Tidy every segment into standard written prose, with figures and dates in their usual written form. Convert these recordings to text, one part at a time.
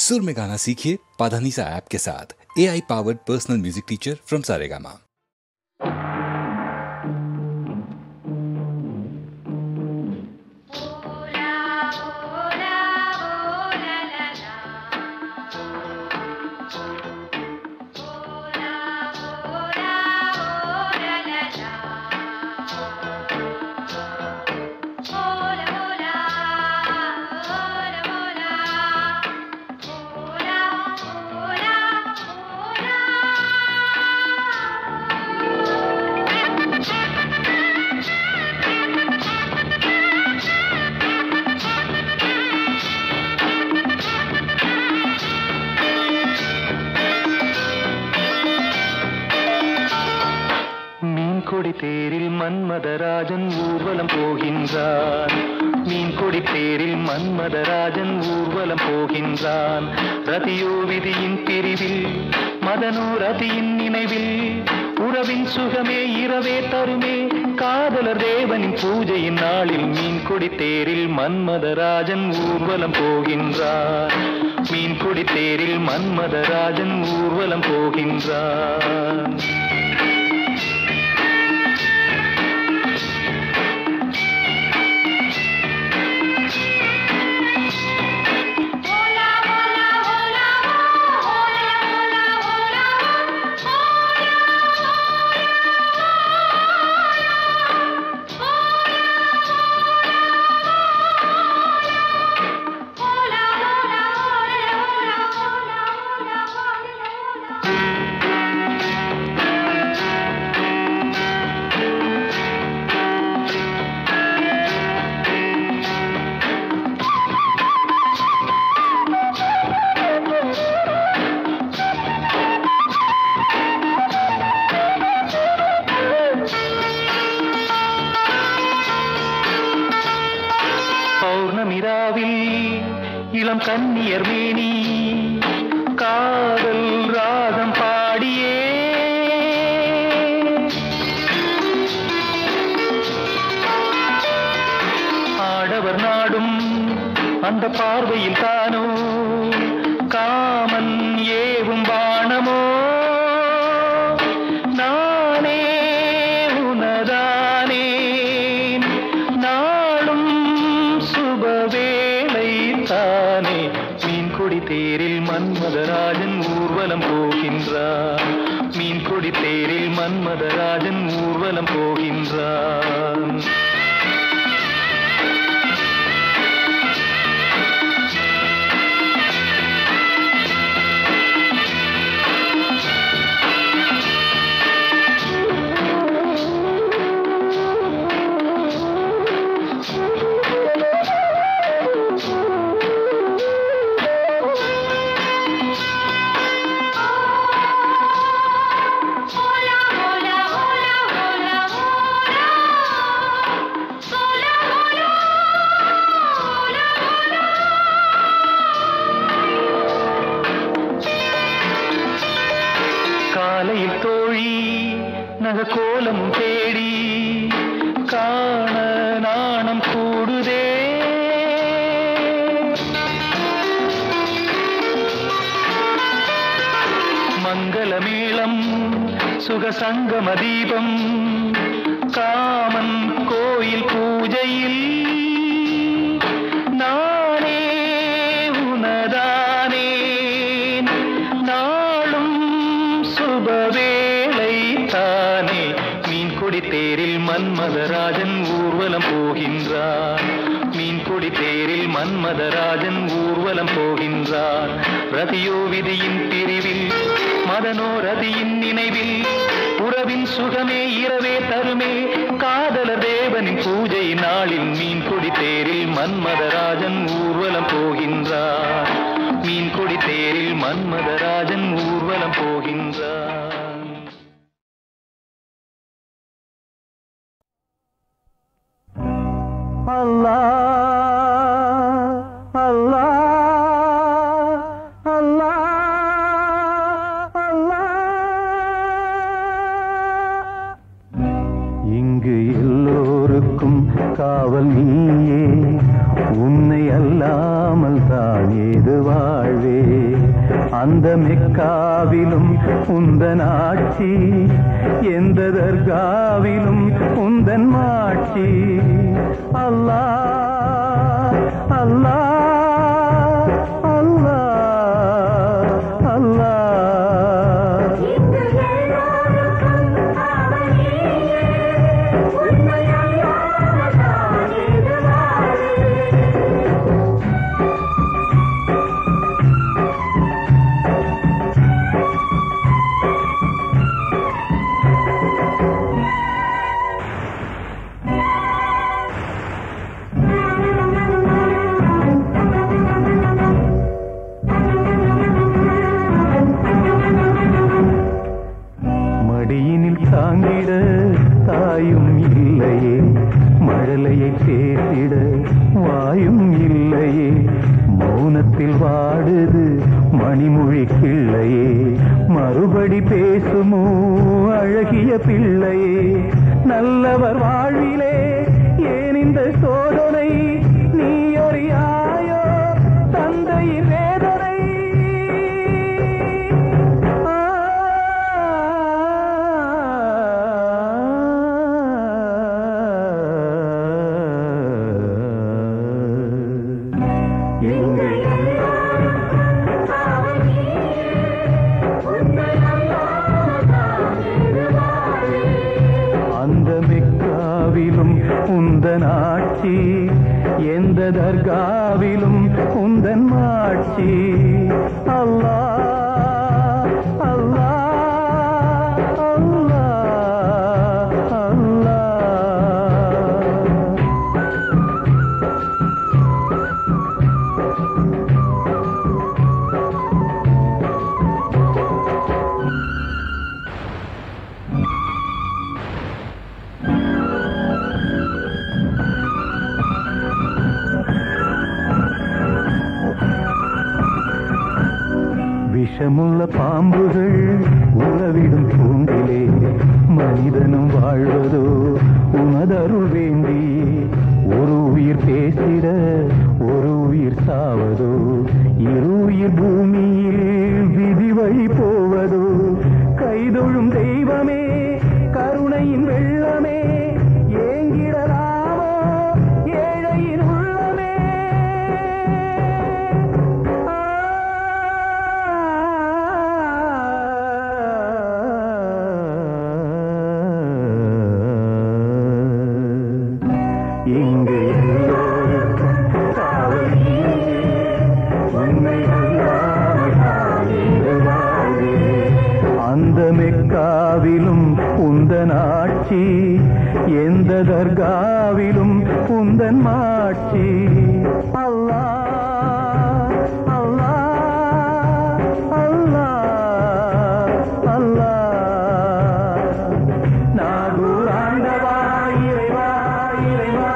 सुर में गाना सीखिए पाधानीसा ऐप के साथ। AI powered personal music teacher from Saregama. மீன்கொடி தேரில் மன்மதராஜன் ஊர்வலம் போகின்றான். மீன்கொடி தேரில் மன்மதராஜன் ஊர்வலம் போகின்றான். ரதியோ விதியின் பிரிவில், மதனோ ரதியின் நினைவில், உறவின் சுகமே இரவே தருமே, காதலர் தேவனின் பூஜையின் நாளில் மீன்கொடி தேரில் மன்மதராஜன் ஊர்வலம் போகின்றான். மீன்கொடி தேரில் மன்மதராஜன் ஊர்வலம் போகின்றான். இளம் கன்னியர் மேனி காதல் ராகம் பாடியே ஆடவர் நாடும் அந்த பார்வையில் தானோ காமன் ஏவும் பாணமோ. நானே உனதானே நாளும் சுபவேளை தானே. மீன்கொடி தேரில் மன்மதராஜன் ஊர்வலம் போகின்றான். மீன்கொடி தேரில் மன்மதராஜன் ஊர்வலம் போகின்றான். காலையில் தோழி நகக்கோலமும் தேடி காண நாணம் கூடுதே. மங்களமேளம் சுகசங்கம தீபம் காமன் கோயில் பூஜையில் நானே உனதானே நாளும் சுபவேளை தானே. மீன்கொடி தேரில் மன்மதராஜன் ஊர்வலம் போகின்றான். மீன்கொடி தேரில் மன்மதராஜன் ஊர்வலம் போகின்றான். ரதியோ விதியின் பிரிவில், மதனோ ரதியின் நினைவில், உறவின் சுகமே இரவே தருமே, காதலர் தேவனின் பூஜை நாளில் மீன்கொடி தேரில் மன்மதராஜன் ஊர்வலம் போகின்றான். மீன்கொடி தேரில் மன்மதராஜன் ஊர்வலம் போகின்றான். அல்லாஹ் அல்லாஹ் அல்லாஹ் அல்லாஹ். இங்கு எல்லோருக்கும் காவல் நீயே, உன்னை அல்லாமல் தான் ஏது வாழ வாழ்வே. அந்த மெக்காவிலும் உந்தன் ஆட்சி, எந்த தர்காவிலும் உந்தன் மாட்சி. அல்லாஹ் அல்லாஹ் அல்லாஹ் அல்லாஹ். மடியினில் தாங்கிட தாயும் இல்லையே, மழலையை பேசிட வாயும் இல்லையே. மௌனத்தில் வாடுது மணிமொழி கிள்ளையே, மறுபடி பேசுமோ அழகிய பிள்ளையே. நல்லவர் வாழ்விலே ஏன் இந்த சோதனை, நீ அறியாயோ தந்தையின் வேதனை. அந்த மெக்காவிலும் உந்தன் ஆட்சி, எந்த தர்காவிலும் உந்தன் மாட்சி. அல்லாஹ் அல்லாஹ் அல்லாஹ் அல்லாஹ். விஷமுள்ள பாம்புகள் உறவிடும் பூண்டிலே, மனிதனும் வாழ்வதோ உனதருள் வேண்டி. ஒரு உயிர் பேசிட ஒரு உயிர் சாவதோ, இரு உயிர் பூமியில் விதி வழி போவதோ. கைதொழும் தெய்வமே கருணையின் வெள்ளமே, ஏங்கிடலாமோ ஏழையின் உள்ளமே. இங்கு எல்லோருக்கும் காவல் நீயே, உன்னை அல்லாமல் வாழ்வே. அந்த மெக்காவிலும் உந்தன் ஆட்சி, எந்த தர்காவிலும் உந்தன் மாட்சி. அல்லாஹ் அல்லாஹ் அல்லாஹ் அல்லாஹ். நாகூர் ஆண்டவா இறைவா இறைவா.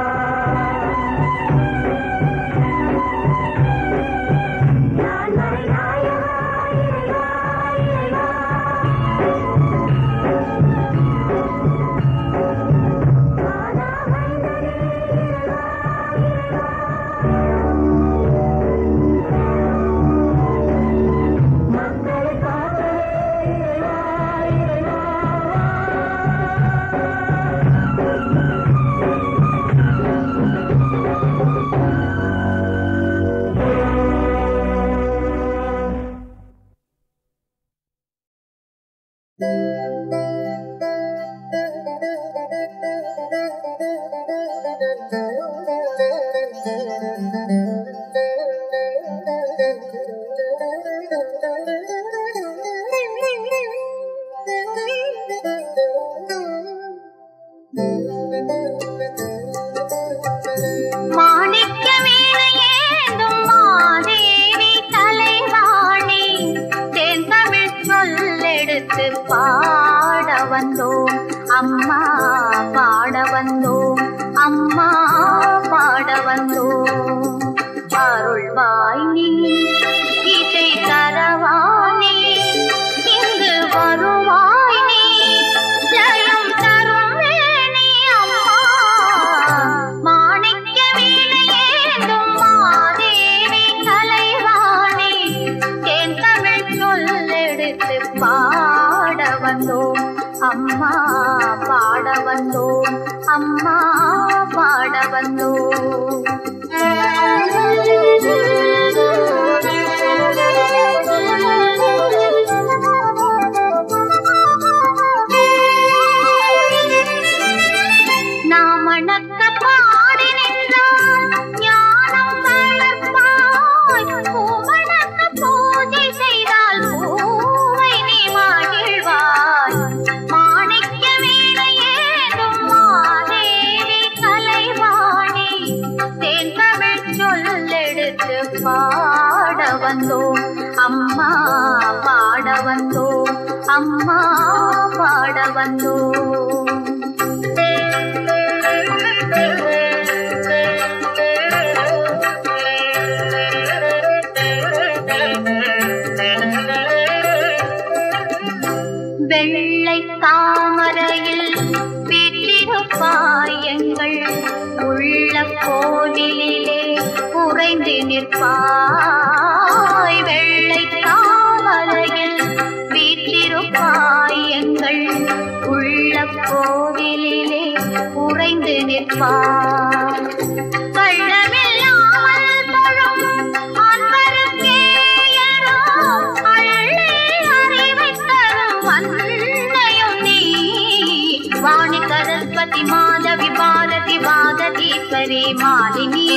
பாட வந்தோம் அம்மா, பாட வந்தோம் அம்மா, பாட வந்தோம். அருள்வாய் நீ இசை தரவானே, இங்கு வருவாய் நீ ஜயம் தரும் வேணி அம்மா. மாணிக்க வீணையேந்தும் மாதேவி கலைவாணி, பாட வந்தோம். நாம் அணக்க பாடி நின்றால் ஞானம் வளர்ப்பாய், பூவணக்க பூஜை செய்தால் பூவை நீ மகிழ்வாய். மாணிக்க வீணையேந்தும் மாதேவி கலைவாணி, தேன் தமிழ் சொல்லெடுத்து பாட வந்தோம். அம்மா பாட வந்தோம், அம்மா பாட வந்தோம். வெள்ளை தாமரையில் வீற்றிருப்பாய், எங்கள் உள்ள கோவிலிலே உறைந்து நிற்பாய். வெள்ளை தாமரையில் வீற்றிருப்பாய், எங்கள் உள்ள கோவிலிலே உறைந்து நிற்பாய். கள்ளமில்லாமல் தொழும் அன்பருக்கே எரோ அள்ளி அறிவை தரும் அன்னையும் நீ. வாணி சரஸ்வதி மாதவி பாரதி வாகதீஸ்வரி மாலினி,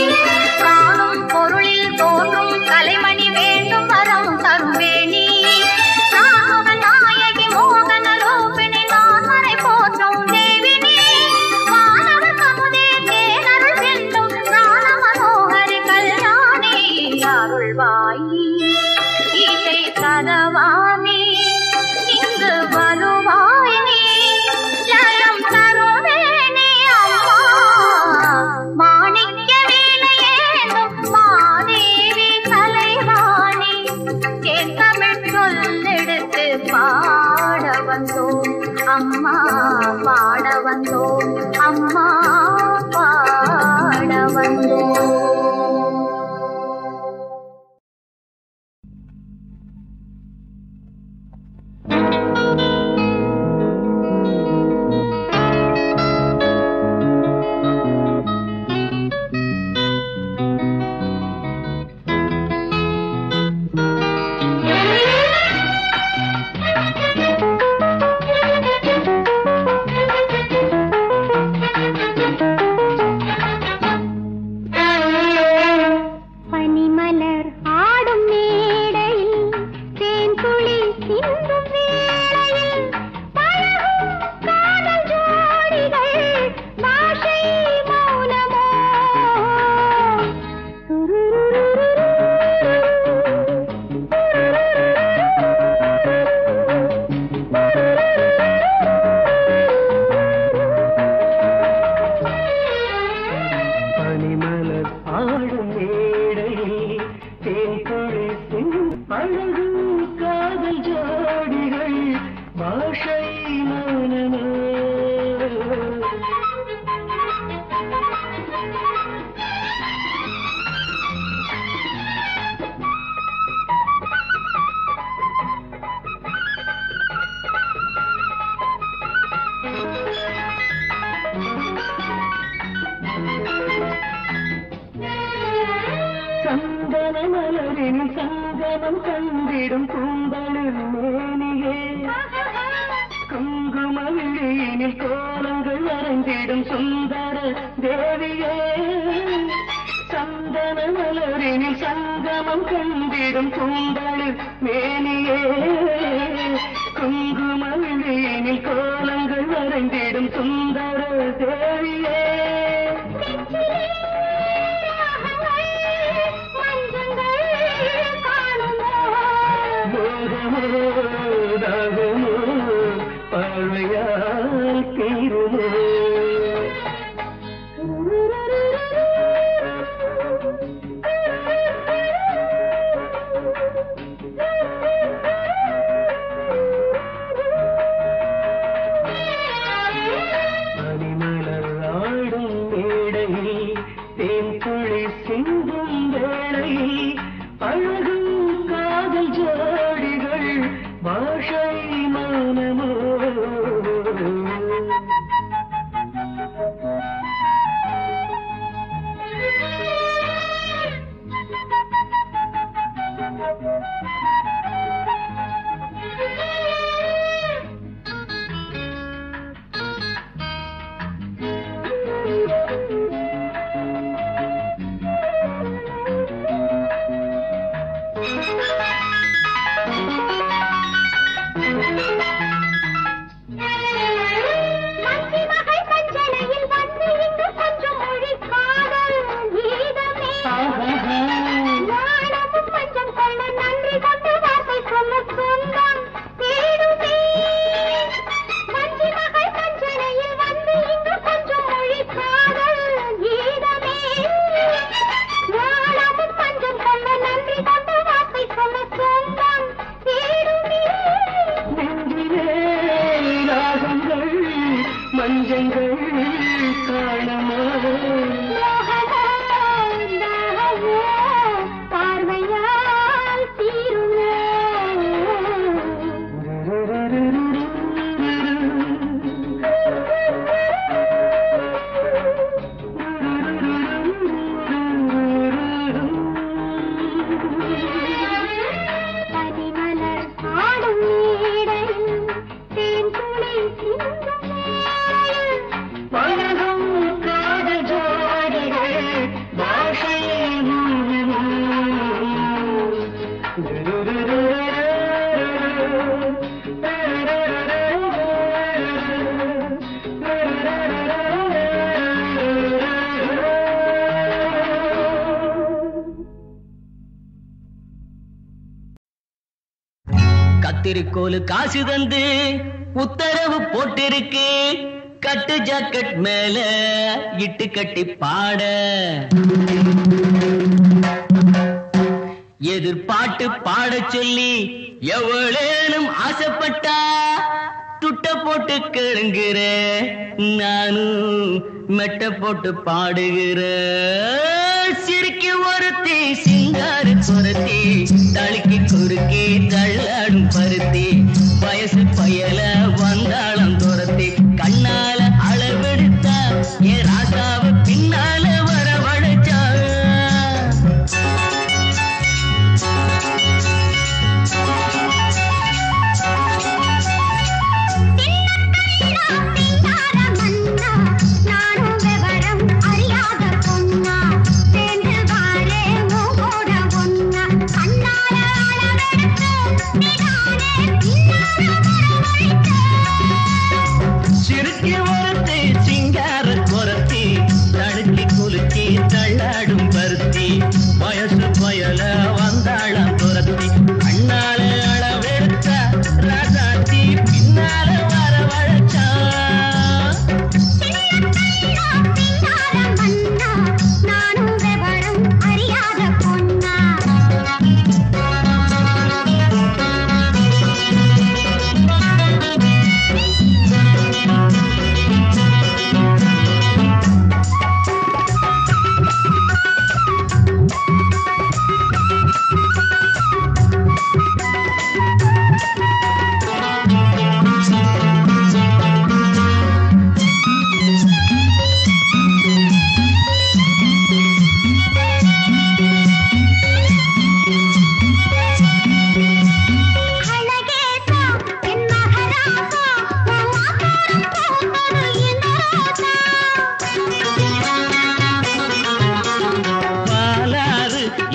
காணும் பொருளில் தோன்றும் கலைமணி வேண்டும் வரம் தரும் வேணி. நாயகி மோகன ரூபிணி நான்மறை போற்றும் தேவினி, மாணவ கமுதே தேனருள் செல்லும் ஞான மனோகரி கல்யாணி. அருள்வாயி இசை தரவாணி, இங்கு வருவாய் நீ ஜயம் தருவேணி. அம்மா மாணிக்க வீணையேந்தும் மாதேவி கலைவாணி, என் தமிழ் சொல்லெடுத்து பாட வந்தோம். அம்மா பாட வந்தோம், அம்மா பாட வந்தோம். சங்கமம் கண்டிடும் கூந்தலில் மேனியே, குங்குமவிழியினில் கோலங்கள் வரைந்திடும் சுந்தர தேவியே. சந்தன மலரினில் சங்கமம் கண்டிடும் கூந்தலில் மேனியே, குங்குமவிழியினில் கோலங்கள் வரைந்திடும் சுந்தர தேவியே. தாகமோ பார்வையால் தீருமோ, பனிமலர் ஆடும் மேடையில் தேன் துளி சிந்தும் வேளையில் அழகும் காதல் ஜோடிகள் பாஷை மௌனமோ. கத்திரிக்கோலு காசு தந்து உத்தரவு போட்டிருக்கு, கட்டு ஜாக்கெட் மேல இட்டு கட்டி பாட. எதிர்பாட்டு பாட சொல்லி எவ்வளேனும் ஆசைப்பட்டா துட்ட போட்டு கேளுங்கிற, நானும் மெட்ட போட்டு பாடுகிற. சிரிக்கு ஒருத்தி சிங்காரு குரத்தி, தழுக்கி குறுக்கி தள்ளாடும் பருத்தி, வயசு பயல வந்தாளம் துரத்தி, கண்ணால அளவெடுத்தா ஏ ராசாவ பின்னால வரவழைச்சா. தள்ளாடும் பருத்தி, வயசு பயல வந்தாளம் துரத்தி, கண்ணால அளவெடுத்த ராசாத்தி பின்னால வரவழைச்சா.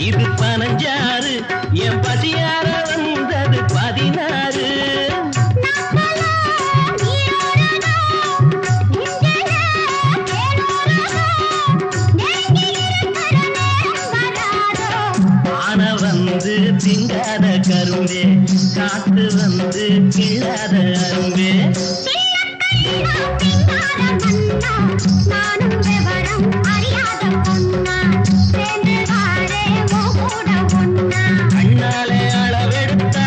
இது 15, என் பசியார வந்தது 16. ஆன வந்து திங்காத கரும்பே, காத்து வந்து கிள்ளாத அரும்பே. கண்ணாலே அளவெடுத்தா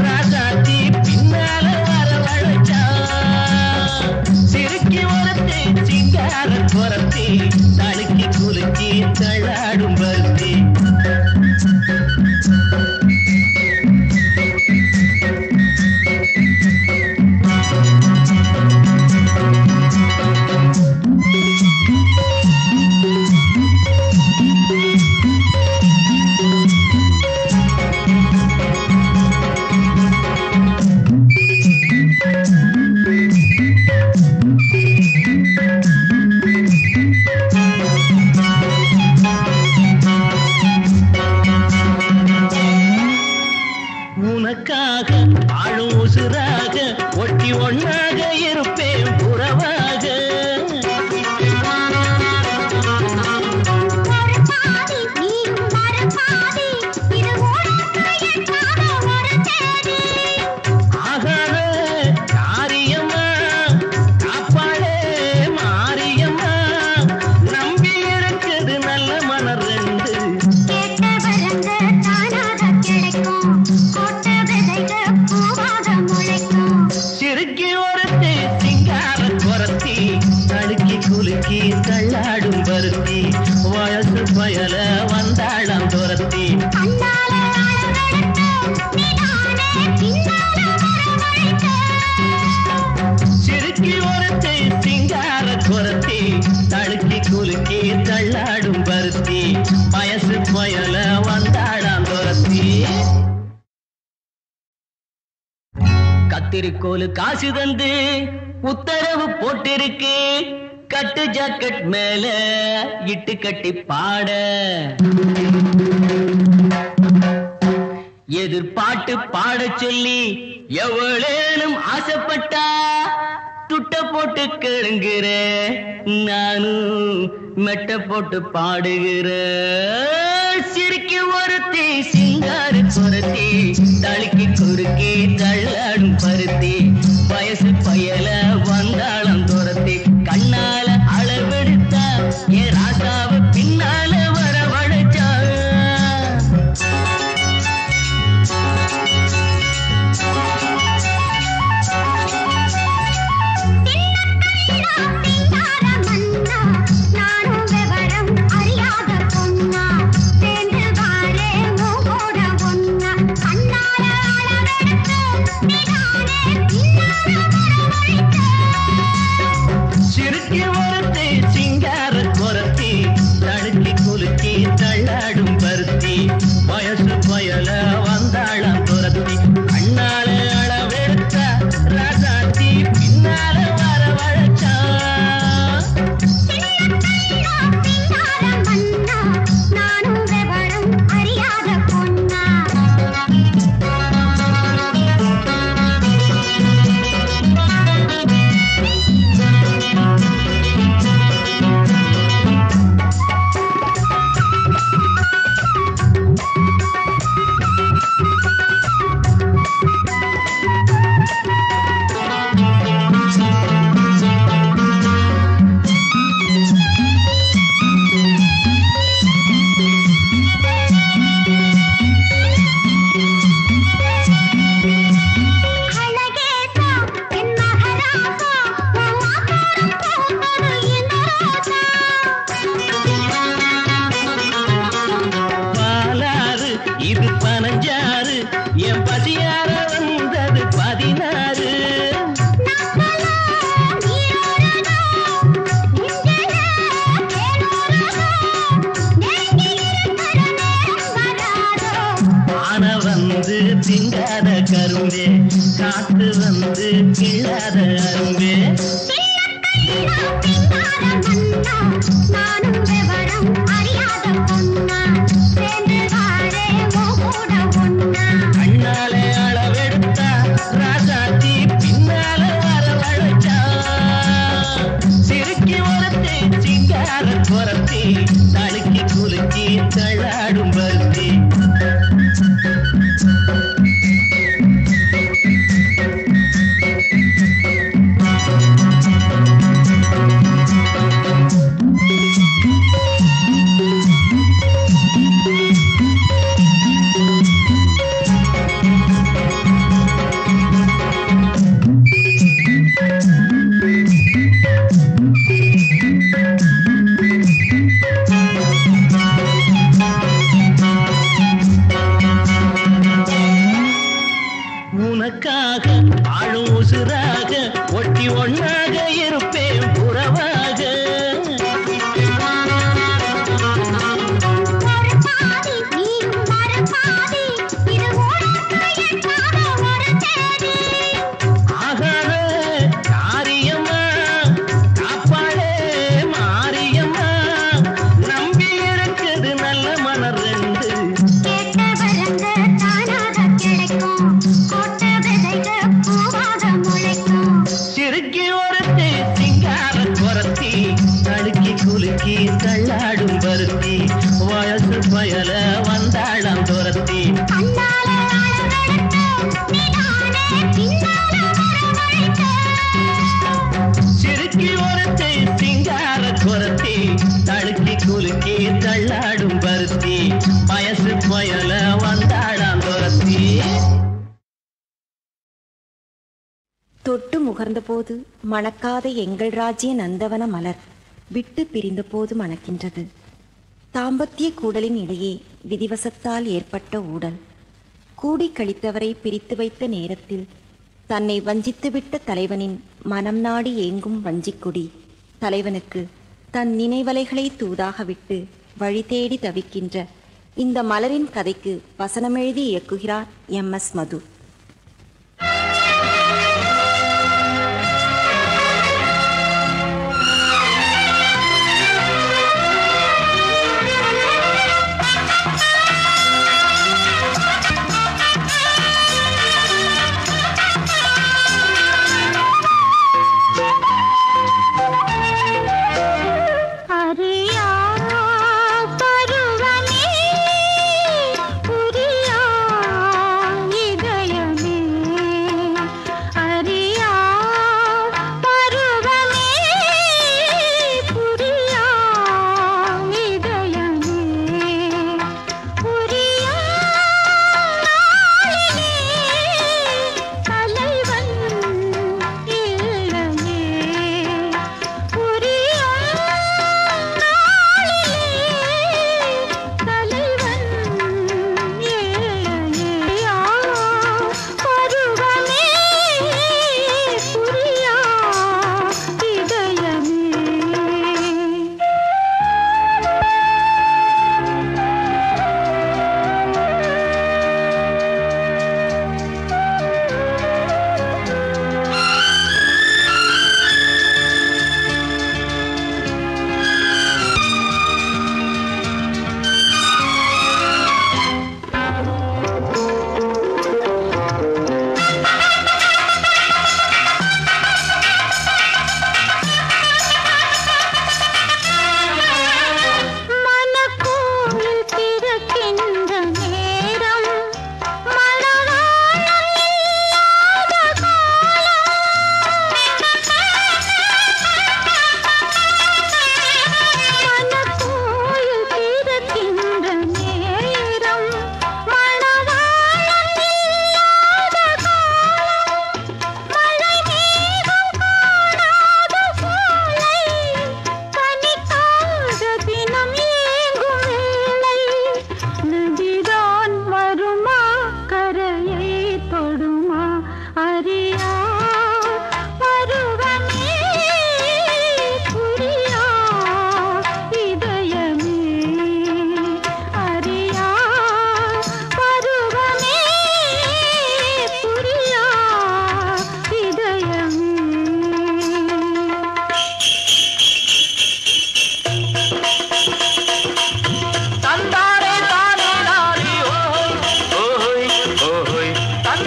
ராசாத்தி பின்னால வரவழைச்சா. சிறுக்கி ஒருத்தி சிங்கார குரத்தி, தழுக்கி குலுக்கி தள்ளாடும் பருத்தி. உனக்காக வாழும் உசுராக ஒட்டி ஒன்னாக இருப்பேன் புறவாக. ஆகாத காரியம்மா காப்பாளே மாரியம்மா, நம்பி இருக்குது நல்ல மலர் ரெண்டு. சிறுக்கி ஒருத்தி சிங்கார குரத்தி தடுக்கி குலுக்கி தள்ளாடும் பருத்தி, வயசு பயல வந்தாளாம் துரத்தி. சிறுக்கி ஒருத்தி சிங்கார குரத்தி தடுக்கி குலுக்கி தள்ளாடும் பருத்தி, வயசு பயல வந்தாளாம் துரத்தி. கத்திரிக்கோலு காசு தந்து உத்தரவு போட்டிருக்கு, கட்டு ஜாக்கெட் மேல இட்டு கட்டி பாட. எதிர்பாட்டு பாட சொல்லி எவ்வளேனும் ஆசைப்பட்டா, துட்ட போட்டு கேளுங்கிற நானும் மெட்ட போட்டு பாடுகிற. சிரிக்கி ஒருத்தி சிங்கார குரத்தி தழுக்கி குறுக்கி தள்ளாடும் பருத்தி, வயசு பயல வந்தாளம் துரத்தி. கண்ணால அளவெடுத்தா ஏ ராசாவ பின்னால வரவழைச்சா. சிறுக்கி ஒருத்தி சிங்கார குரத்தி தடுக்கி குலுக்கி தள்ளாடும் பருத்தி, வயசு பயல வந்தாளம் துரத்தி. கண்ணால அளவெடுத்தா ராசாத்தி பின்னால வரவழைச்சா. இது 15 என் பசியார வந்தது 16. ஆன வந்து திங்காத கரும்பே, காத்து வந்து கிள்ளாத அரும்பே. கண்ணாலே அளவெடுத்தா ராசாத்தி பின்னால வரவழைச்சா. சிறுக்கி ஒருத்தி சிங்கார குரத்தி தடுக்கி குலுக்கி தள்ளாடும் பருத்தி. உனக்காக வாழும் உசுராக ஒட்டி ஒன்னாக இருப்பேன் புறவாக. ஆகாத காரியம்மா காப்பாளே மாரியம்மா, நம்பி இருக்குது நல்ல மலர் ரெண்டு. கேட்ட வரங்க தானாக கிடைக்கும். தொட்டு முகர்ந்தபோது மணக்காத எங்கள் ராஜ்ய நந்தவன மலர் விட்டு பிரிந்தபோது மணக்கின்றது. தாம்பத்திய கூடலின் இடையே விதிவசத்தால் ஏற்பட்ட ஊடல். கூடி கழித்தவரை பிரித்து வைத்த நேரத்தில் தன்னை வஞ்சித்துவிட்ட தலைவனின் மனம் நாடி ஏங்கும் வஞ்சிக்குடி தலைவனுக்கு தன் நினைவலைகளை தூதாக விட்டு வழி தேடி தவிக்கின்ற இந்த மலரின் கதைக்கு வசனமெழுதி இயக்குகிறார் எம்.எஸ். மது.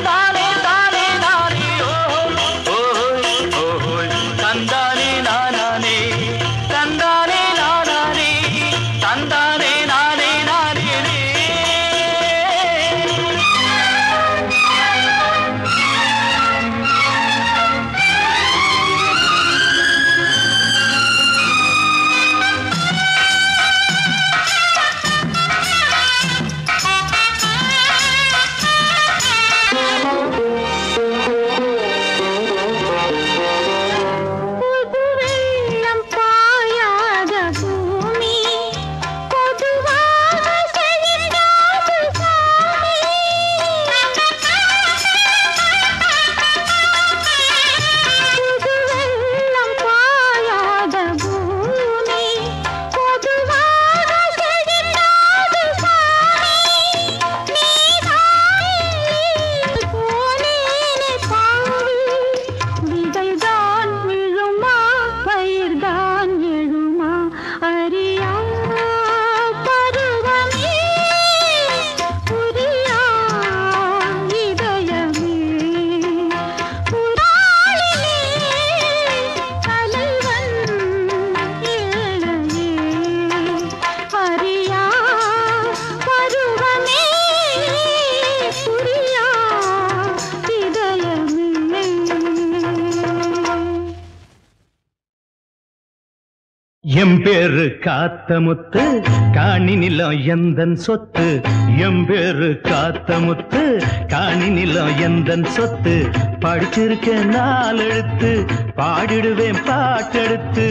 தானே தானே தானே எம் பேரு காத்தமுத்து காணி நிலம் எந்தன் சொத்து. எம் பேரு காத்தமுத்து காணி நிலம் எந்தன் சொத்து. படிச்சிருக்க நாலெழுத்து பாடிடுவேன் பாட்டெடுத்து.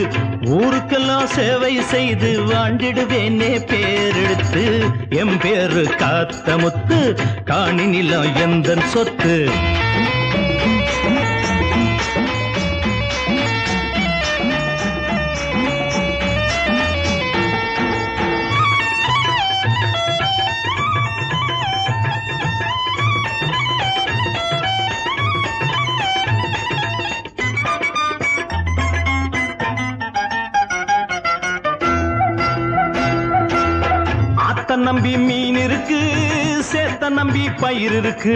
ஊருக்கெல்லாம் சேவை செய்து வாழ்ந்திடுவேனே பேரெடுத்து. எம் பேரு காத்தமுத்து காணி நிலம் எந்தன் சொத்து. நம்பி மீன் இருக்கு, சேத்த நம்பி பயிர் இருக்கு,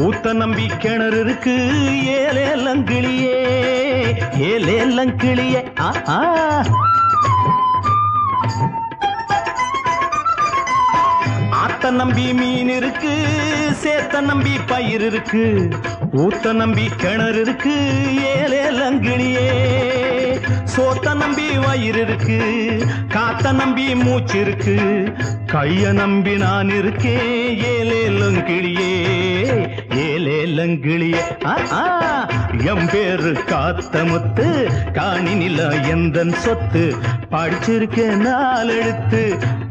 ஊத்த நம்பி கிணறு இருக்கு. ஏலேலங்கிளியே ஏலேலங்கிளியே ஆத்த நம்பி மீன் இருக்கு, சேத்த நம்பி பயிர் இருக்கு, ஊத்த நம்பி கிணறு இருக்கு. ஏலேலங்கிளியே சோத்த நம்பி வயிறு இருக்கு, காத்த நம்பி மூச்சு இருக்கு, கைய நம்பி நான் இருக்கேன். ஏலேலங்கிளியே ஏலேலங்கிளியே எம் பேரு காத்தமுத்து காணி நிலம் எந்தன் சொத்து. படிச்சிருக்க நாலெழுத்து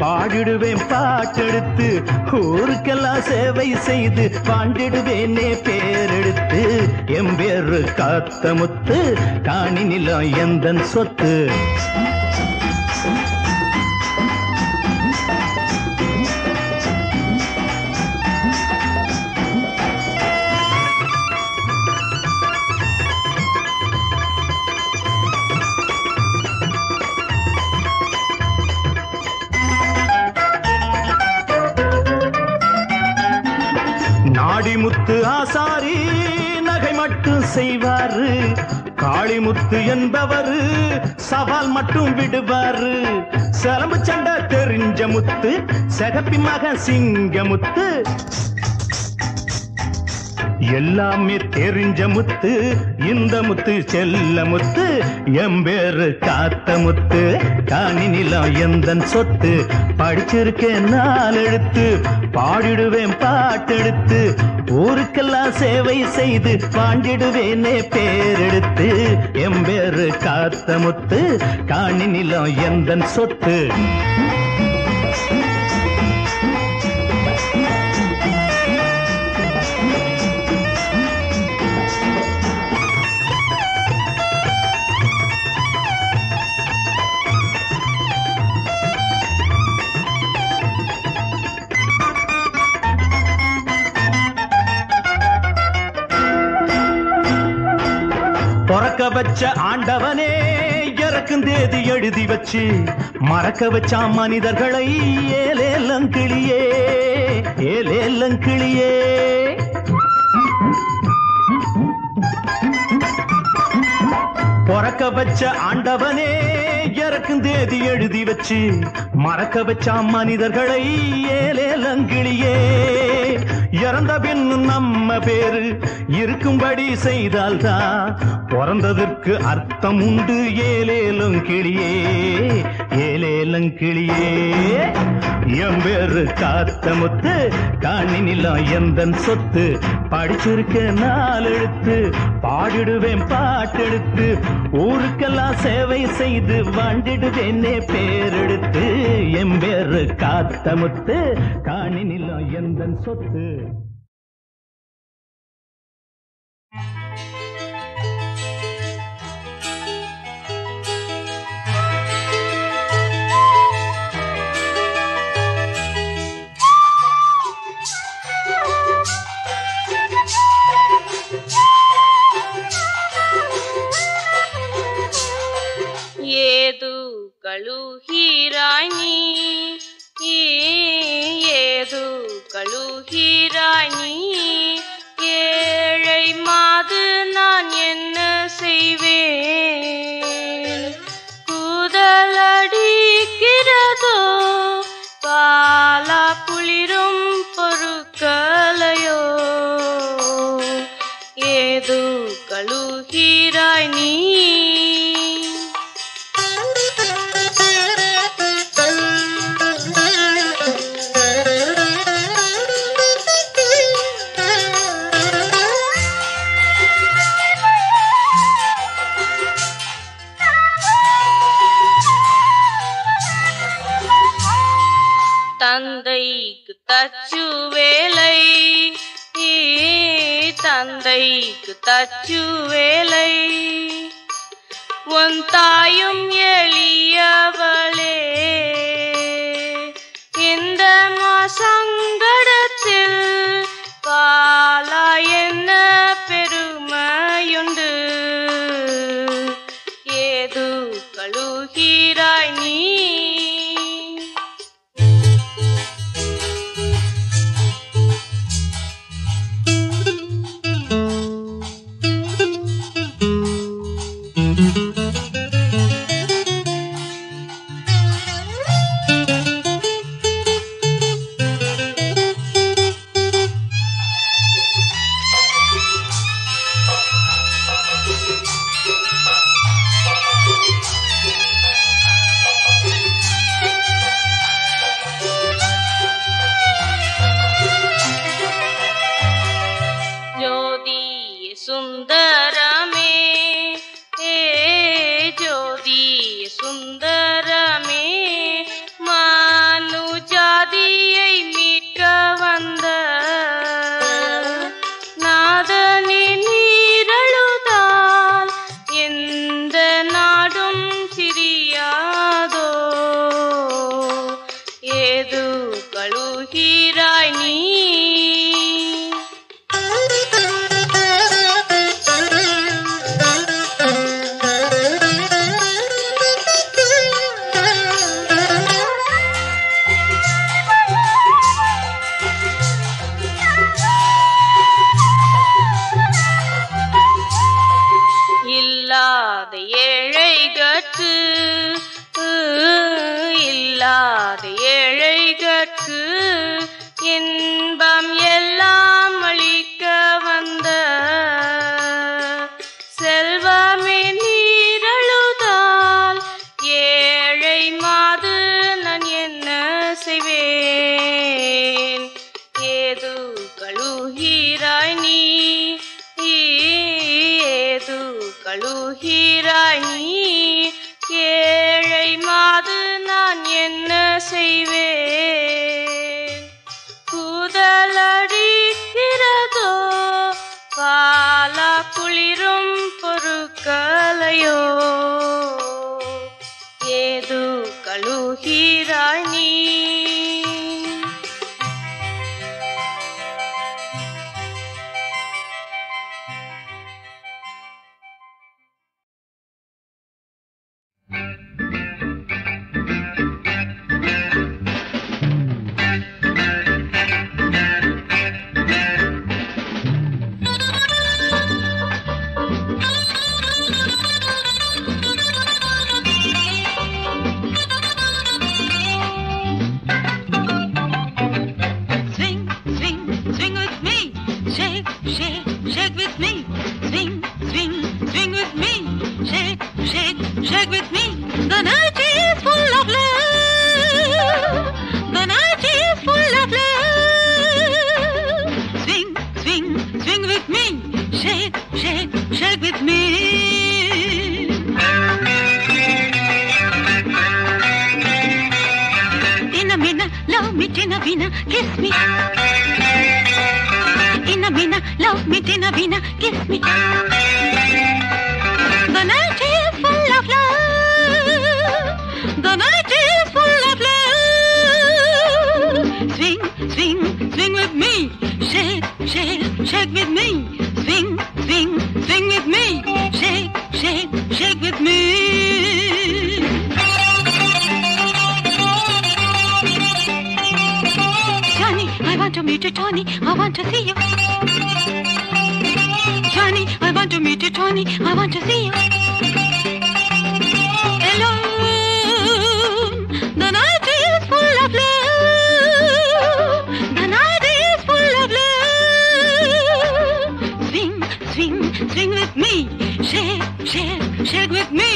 பாடிடுவேன் பாட்டெடுத்து. ஊருக்கெல்லாம் சேவை செய்து பாண்டிடுவேனே பேரெடுத்து. எம் பேரு காத்தமுத்து காணி நிலம் எந்தன் சொத்து. நாடிமுத்து ஆசாரி நகை மட்டும் செய்வாரு. காளிமுத்து என்பவரு சவால் மட்டும் விடுவாரு. சலம்பு சண்டை தெரிஞ்ச முத்து செகப்பி மகன் சிங்கமுத்து. எல்லாமே தெரிஞ்ச முத்து இந்த முத்து செல்ல முத்து. எம்பேரு காத்த முத்து காணி நிலம் எந்தன் சொத்து. படிச்சிருக்கேன் நாலெழுத்து பாடிடுவேன் பாட்டெடுத்து. ஊருக்கெல்லாம் சேவை செய்து பாண்டிடுவேனே பேரெடுத்து. எம்பேரு காத்த முத்து காணி நிலம் எந்தன் சொத்து. பிறக்க வச்ச ஆண்டவனே இறக்கும் தேதி எழுதி வச்சு மறக்க வச்சா மனிதர்களை. ஏலேலங்கிளியே ஏலேலங்கிளியே பிறக்க வச்ச ஆண்டவனே இறக்கும் தேதி எழுதி வச்சு மறக்க வச்சா மனிதர்களை. ஏலேலங்கிளியே இறந்த பின்னும் நம்ம பேரு இருக்கும்படி செய்தால்தான் பிறந்ததற்கு அர்த்தம் உண்டு. ஏலேலங்கிளியே ஏலேலங்கிளியே எம் பேரு காத்த முத்து காணி நிலம் எந்தன் சொத்து. படிச்சிருக்க நாலெழுத்து பாடிடுவேன் பாட்டெடுத்து. ஊருக்கெல்லாம் சேவை செய்து வாழ்ந்திடுவேனே பேரெடுத்து. எம் பேரு காத்த முத்து காணி நிலம் எந்தன் சொத்து. ఏదు కళుహీరాణి ஏது கழுகிறாணி. ஏழை மாது நான் என்ன செய்வேன்? கூதலடிக்கிறதோ பாலா குளிரும் பொருட்களையோ. ஏது கழுகிறாய் நீ. தச்சு வேலை, தந்தைக்கு தச்சு வேலை. உன் தாயும் எளியவளே, இந்த மாசங்கடத்தில் பாலா என்ன பெருமையுண்டு. ஏது கழுகிறாய் நீ? சுந்தரமே, ஜோதி சுந்தரமே, மனு ஜாதியை மீட்க வந்த நாதனின் நீரழுதால் எந்த நாடும் சிரியாதோ. ஏது கழுகிறாய் நீ? இல்லாத ஏழைகட்கு, இல்லாத ஏழைகட்கு இன்பம் எல்லாம் அளிக்க வந்த செல்வமே நீரழுதால் ஏழை மாது நான் என்ன செய்வேன்? ஏது கழுகிறாய் நீ? ஏது கழுகிறாய் நீ? ஏழை மாது நான் என்ன செய்வேன்? கூதலடிக்கிறதோ பாலா குளிரும் பொருட்களையோ. ஏது கழுகிறாய் நீ? Shake with me. The night is full of love. The night is full of love. Swing, swing, swing with me. Shake, shake, shake with me. Inna minna, love me, tinna vina, kiss me. Inna minna, love me, tinna vina, kiss me. The night is full of love. The night is full of love. Swing, swing, swing with me. Shake, shake, shake with me. Swing, swing, swing with me. Shake, shake, shake with me. Johnny, I want to meet you, Johnny. I want to see you. Johnny, I want to meet you, Johnny. I want to see you. Alone, the night is full of love. The night is full of love. Swing, swing, swing with me. Shake, shake, shake with me.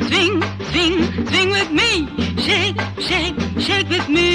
Swing, swing, swing with me. Shake, shake, shake with me.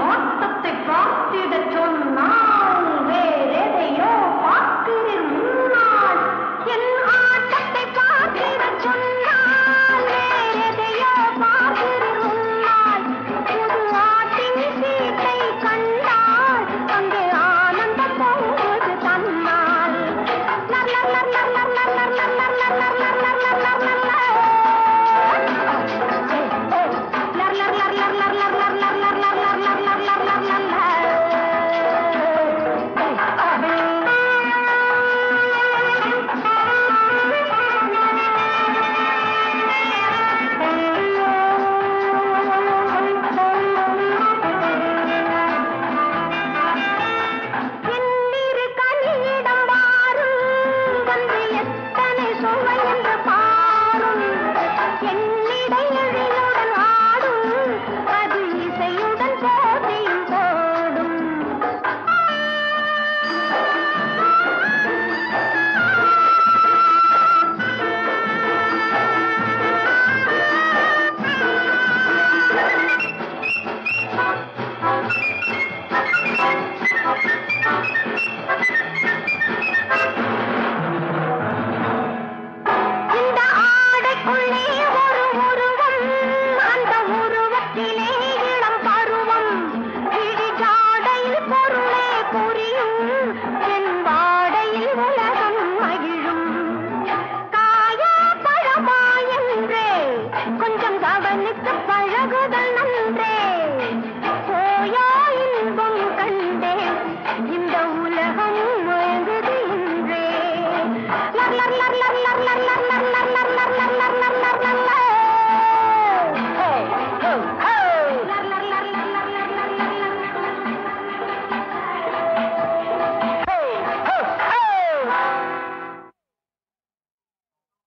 ஆட்டத்தை பார்த்திட சொன்னால் வேறெதையோ பார்க்கிறீர் முன்னால். என் ஆட்டத்தை பார்த்திட சொன்னால் வேறெதையோ பார்க்கிறீர் முன்னால். புது ஆட்டின் சீட்டை கண்டால் அங்கே ஆனந்தம் போவது தன்னால். La la la la la la la la la